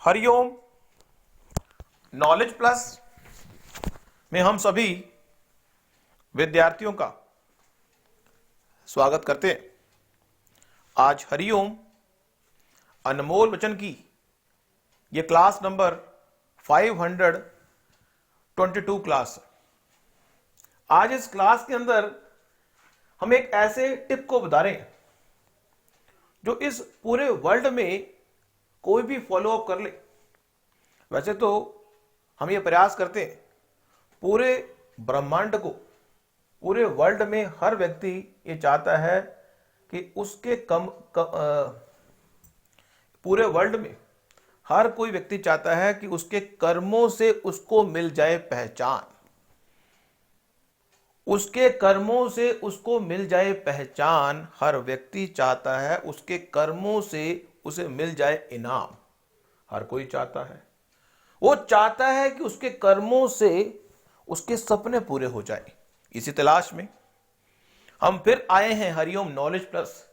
Hariom. Knowledge plus में हम सभी विद्यार्थियों का स्वागत करते हैं। आज हरिओम अनमोल वचन की यह क्लास नंबर 522 क्लास। आज इस क्लास के अंदर हम एक ऐसे टिप को बता रहे हैं जो इस पूरे वर्ल्ड में कोई भी फॉलो अप कर ले। वैसे तो हम ये प्रयास करते हैं पूरे ब्रह्मांड को, पूरे वर्ल्ड में हर व्यक्ति ये चाहता है कि उसके पूरे वर्ल्ड में हर कोई व्यक्ति चाहता है कि उसके कर्मों से उसको मिल जाए पहचान, उसके कर्मों से उसको मिल जाए पहचान। हर व्यक्ति चाहता है उसके कर्मों से उसे मिल जाए इनाम। हर कोई चाहता है, वो चाहता है कि उसके कर्मों से उसके सपने पूरे हो जाए। इसी तलाश में हम फिर आए हैं हरिओम नॉलेज प्लस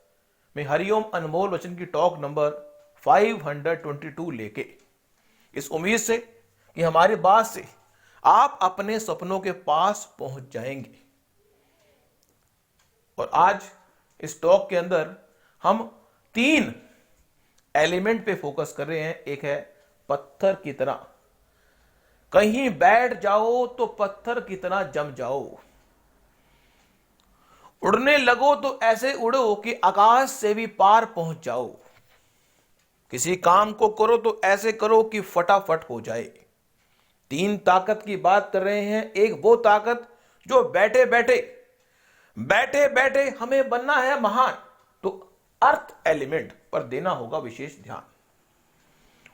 में हरिओम अनमोल वचन की टॉक नंबर 522 लेके, इस उम्मीद से कि हमारी बात से आप अपने सपनों के पास पहुंच जाएंगे। और आज इस टॉक के अंदर हम 3 एलिमेंट पे फोकस कर रहे हैं। एक है पत्थर की तरह, कहीं बैठ जाओ तो पत्थर की तरह जम जाओ। उड़ने लगो तो ऐसे उड़ो कि आकाश से भी पार पहुंच जाओ। किसी काम को करो तो ऐसे करो कि फटाफट हो जाए। 3 ताकत की बात कर रहे हैं। एक वो ताकत जो बैठे बैठे हमें बनना है महान, तो अर्थ एलिमेंट पर देना होगा विशेष ध्यान।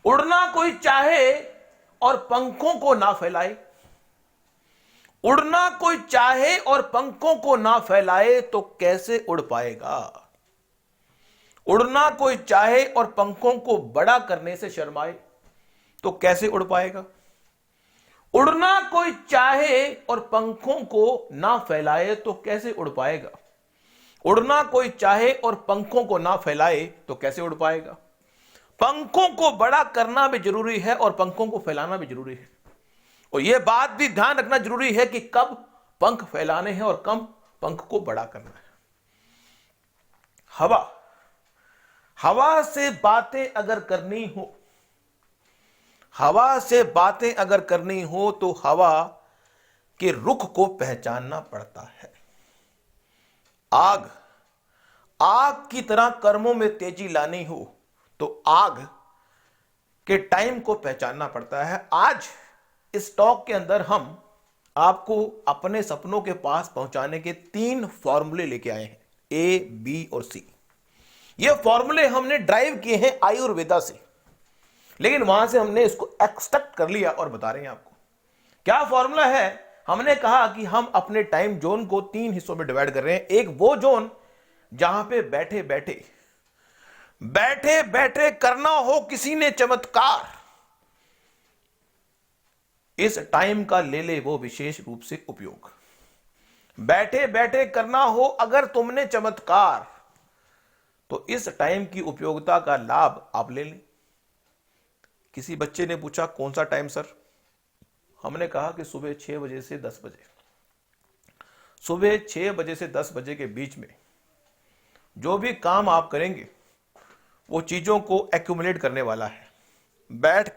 उड़ना कोई चाहे और पंखों को ना फैलाए, उड़ना कोई चाहे और पंखों को ना फैलाए तो कैसे उड़ पाएगा। उड़ना कोई चाहे और पंखों को बड़ा करने से शर्माए तो कैसे उड़ पाएगा। उड़ना कोई चाहे और पंखों को ना फैलाए तो कैसे उड़ पाएगा। उड़ना कोई चाहे और पंखों को ना फैलाए तो कैसे उड़ पाएगा। पंखों को बड़ा करना भी जरूरी है और पंखों को फैलाना भी जरूरी है। और यह बात भी ध्यान रखना जरूरी है कि कब पंख फैलाने हैं और कब पंख को बड़ा करना है। हवा से बातें अगर करनी हो, हवा से बातें अगर करनी हो तो हवा के रुख को पहचानना पड़ता है। आग की तरह कर्मों में तेजी लानी हो तो आग के टाइम को पहचानना पड़ता है। आज इस टॉक के अंदर हम आपको अपने सपनों के पास पहुंचाने के 3 फॉर्मूले लेके आए हैं, ए, बी और सी। ये फॉर्मूले हमने ड्राइव किए हैं आयुर्वेदा से, लेकिन वहां से हमने इसको एक्सट्रैक्ट कर लिया और बता रहे हैं आपको क्या फॉर्मूला है। हमने कहा कि हम अपने टाइम जोन को 3 हिस्सों में डिवाइड कर रहे हैं। एक वो जोन जहां पे बैठे बैठे करना हो किसी ने चमत्कार, इस टाइम का ले ले वो विशेष रूप से उपयोग। बैठे बैठे करना हो अगर तुमने चमत्कार, तो इस टाइम की उपयोगिता का लाभ आप ले लें। किसी बच्चे ने पूछा कौन सा टाइम सर, हमने कहा कि सुबह 6 बजे से 10 बजे। सुबह 6 बजे से 10 बजे के बीच में जो भी काम आप करेंगे वो चीजों को एक्यूमुलेट करने वाला है। बैठ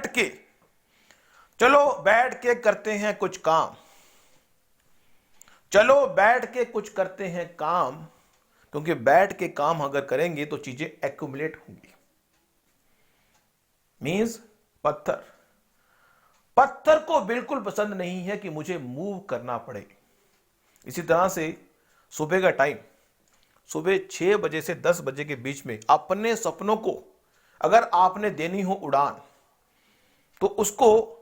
के चलो बैठ के करते हैं कुछ काम, चलो बैठ के कुछ करते हैं काम, क्योंकि बैठ के काम अगर करेंगे तो चीजें एक्यूमुलेट होंगी। मींस पत्थर को बिल्कुल पसंद नहीं है कि मुझे मूव करना पड़े। इसी तरह से सुबह का टाइम, सुबह 6 बजे से 10 बजे के बीच में अपने सपनों को अगर आपने देनी हो उड़ान, तो उसको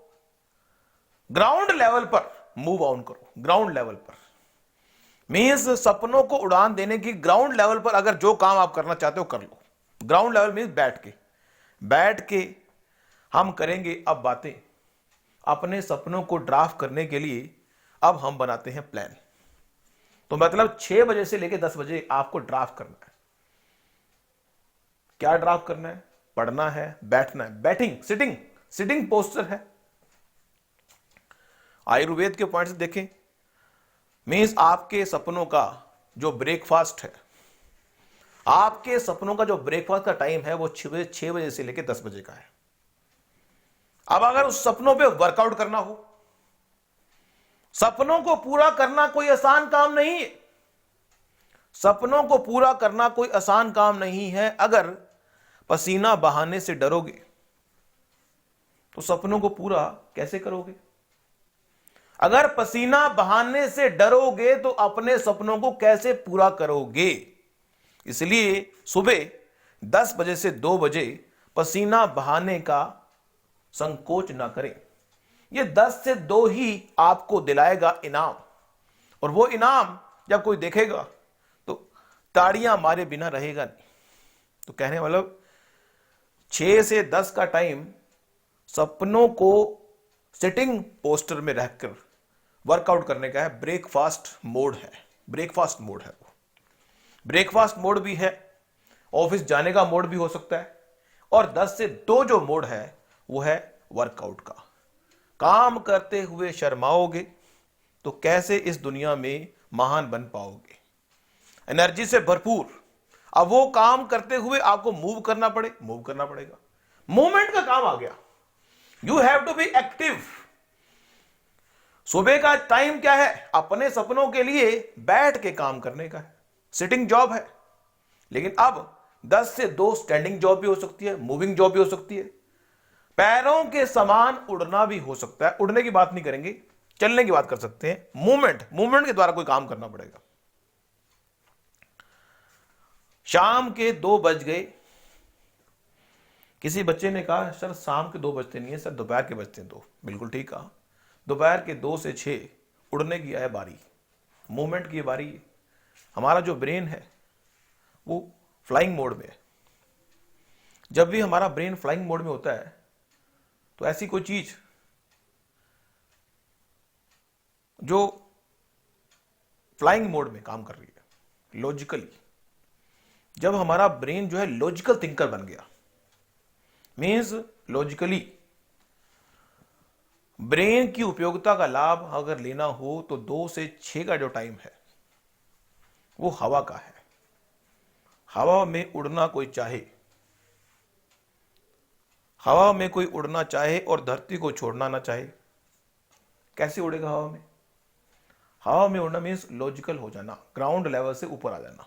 ग्राउंड लेवल पर मूव ऑन करो। ग्राउंड लेवल पर मींस सपनों को उड़ान देने की ग्राउंड लेवल पर अगर जो काम आप करना चाहते हो कर लो। ग्राउंड लेवल मींस बैठ के हम करेंगे अब बातें। अपने सपनों को ड्राफ्ट करने के लिए अब हम बनाते हैं प्लान। तो मतलब 6 बजे से लेकर 10 बजे आपको ड्राफ्ट करना है। क्या ड्राफ्ट करना है? पढ़ना है, बैठना है, बैटिंग, सिटिंग, सिटिंग पोस्चर है। आयुर्वेद के पॉइंट से देखें, मीन्स आपके सपनों का जो ब्रेकफास्ट है, आपके सपनों का जो ब्रेकफास्ट का टाइम है वो 6 बजे से लेकर 10 बजे का है। अब अगर उस सपनों पे वर्कआउट करना हो, सपनों को पूरा करना कोई आसान काम नहीं है, सपनों को पूरा करना कोई आसान काम नहीं है। अगर पसीना बहाने से डरोगे तो सपनों को पूरा कैसे करोगे? अगर पसीना बहाने से डरोगे तो अपने सपनों को कैसे पूरा करोगे? इसलिए सुबह 10 बजे से 2 बजे पसीना बहाने का संकोच ना करें। ये 10 से 2 ही आपको दिलाएगा इनाम, और वो इनाम जब कोई देखेगा तो ताड़ियां मारे बिना रहेगा नहीं। तो कहने मतलब 6 से 10 का टाइम सपनों को सिटिंग पोस्टर में रहकर वर्कआउट करने का है। ब्रेकफास्ट मोड है, ब्रेकफास्ट मोड है। वो ब्रेकफास्ट मोड भी है, ऑफिस जाने का मोड भी हो सकता है, और 10 से 2 जो मोड है वो है वर्कआउट का। काम करते हुए शर्माओगे तो कैसे इस दुनिया में महान बन पाओगे? एनर्जी से भरपूर, अब वो काम करते हुए आपको मूव करना पड़ेगा। मूवमेंट का काम आ गया। You have to be active. सुबह का टाइम क्या है? अपने सपनों के लिए बैठ के काम करने का है, सिटिंग जॉब है। लेकिन अब 10 से 2 स्टैंडिंग जॉब भी हो सकती है, मूविंग जॉब भी हो सकती है, पैरों के समान उड़ना भी हो सकता है। उड़ने की बात नहीं करेंगे, चलने की बात कर सकते हैं। मूवमेंट के द्वारा कोई काम करना पड़ेगा। शाम के 2 बज गए, किसी बच्चे ने कहा सर शाम के 2 बजते नहीं है सर, दोपहर के बजते हैं 2। बिल्कुल ठीक कहा, दोपहर के 2 से 6 उड़ने की है बारी, मूवमेंट की बारी है। हमारा जो ब्रेन है वो फ्लाइंग मोड में है। जब भी हमारा ब्रेन फ्लाइंग मोड में होता है तो ऐसी कोई चीज जो फ्लाइंग मोड में काम कर रही है लॉजिकली, जब हमारा ब्रेन जो है लॉजिकल थिंकर बन गया, मीन्स लॉजिकली ब्रेन की उपयोगिता का लाभ अगर लेना हो तो 2 से 6 का जो टाइम है वो हवा का है। हवा में उड़ना कोई चाहे, हवा में कोई उड़ना चाहे और धरती को छोड़ना ना चाहे, कैसे उड़ेगा हवा में? हवा में उड़ना मीन्स लॉजिकल हो जाना, ग्राउंड लेवल से ऊपर आ जाना।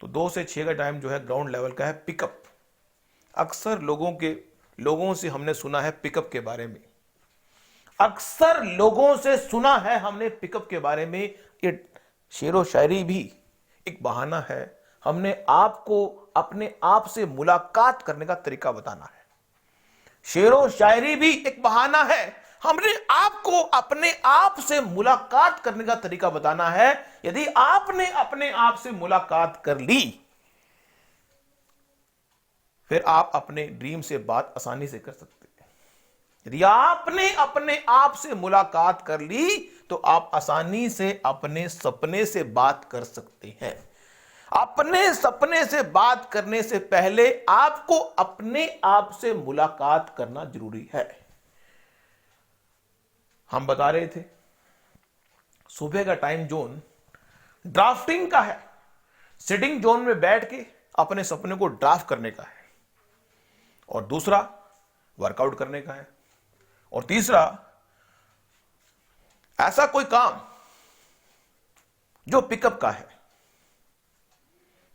तो 2 से 6 का टाइम जो है ग्राउंड लेवल का है, पिकअप। अक्सर लोगों से हमने सुना है पिकअप के बारे में, अक्सर लोगों से सुना है हमने पिकअप के बारे में। ये शेरो शायरी भी एक बहाना है, हमने आपको अपने आप से मुलाकात करने का तरीका बताना है। शेरो शायरी भी एक बहाना है, हमने आपको अपने आप से मुलाकात करने का तरीका बताना है। यदि आपने अपने आप से मुलाकात कर ली फिर आप अपने ड्रीम से बात आसानी से कर सकते हैं। यदि आपने अपने आप से मुलाकात कर ली तो आप आसानी से अपने सपने से बात कर सकते हैं। अपने सपने से बात करने से पहले आपको अपने आप से मुलाकात करना जरूरी है। हम बता रहे थे सुबह का टाइम जोन ड्राफ्टिंग का है, सिटिंग जोन में बैठ के अपने सपने को ड्राफ्ट करने का है, और दूसरा वर्कआउट करने का है, और तीसरा ऐसा कोई काम जो पिकअप का है,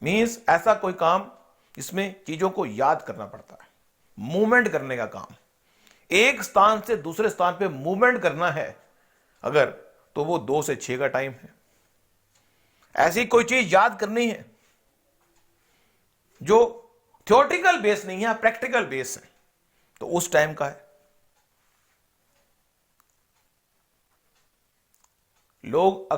मींस ऐसा कोई काम जिसमें चीजों को याद करना पड़ता है, मूवमेंट करने का काम, एक स्थान से दूसरे स्थान पे मूवमेंट करना है अगर, तो वो 2 से 6 का टाइम है। ऐसी कोई चीज याद करनी है जो थ्योरेटिकल बेस नहीं है, प्रैक्टिकल बेस है, तो उस टाइम का है। लोग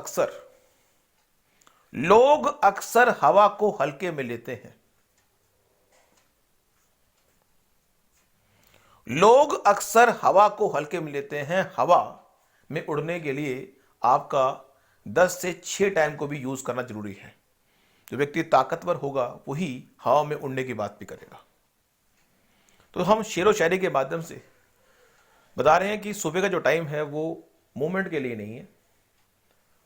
अक्सर हवा को हल्के में लेते हैं। लोग अक्सर हवा को हल्के में लेते हैं। हवा में उड़ने के लिए आपका 10 से 6 टाइम को भी यूज करना जरूरी है। जो व्यक्ति ताकतवर होगा वही हवा में उड़ने की बात भी करेगा। तो हम शेरो शायरी के माध्यम से बता रहे हैं कि सुबह का जो टाइम है वो मूवमेंट के लिए नहीं है,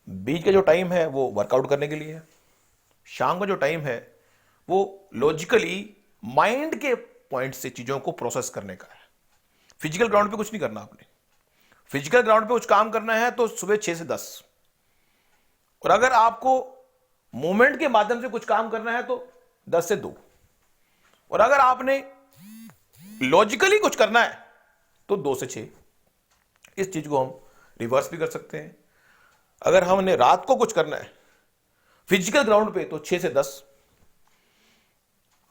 बीच का जो टाइम है वो वर्कआउट करने के लिए है, शाम का जो टाइम है वो लॉजिकली माइंड के पॉइंट से चीजों को प्रोसेस करने का है। फिजिकल ग्राउंड पे कुछ नहीं करना आपने। फिजिकल ग्राउंड पे कुछ काम करना है तो सुबह 6 से 10, और अगर आपको मूवमेंट के माध्यम से कुछ काम करना है तो 10 से 2, और अगर आपने लॉजिकली कुछ करना है तो 2 से 6। इस चीज को हम रिवर्स भी कर सकते हैं। अगर हमने रात को कुछ करना है फिजिकल ग्राउंड पे तो 6 से 10,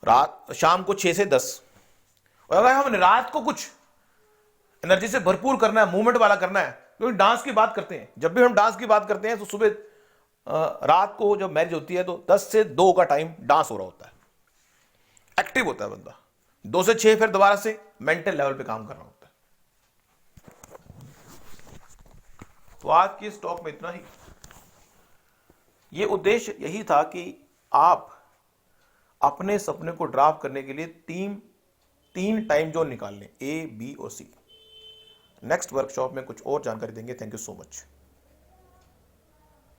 रात शाम को 6 से 10, और अगर हमने रात को कुछ एनर्जी से भरपूर करना है, मूवमेंट वाला करना है, क्योंकि डांस की बात करते हैं, जब भी हम डांस की बात करते हैं तो सुबह रात को जब मैरिज होती है तो 10 से 2 का टाइम डांस हो रहा होता है, एक्टिव होता है बंदा। 2 से 6 फिर दोबारा से मेंटल लेवल पे काम कर रहा होता है। तो आज की इस टॉक में इतना ही। ये उद्देश्य यही था कि आप अपने सपने को ड्राफ्ट करने के लिए तीन टाइम जोन निकाल लें, A, B और C। नेक्स्ट वर्कशॉप में कुछ और जानकारी देंगे। Thank you so much.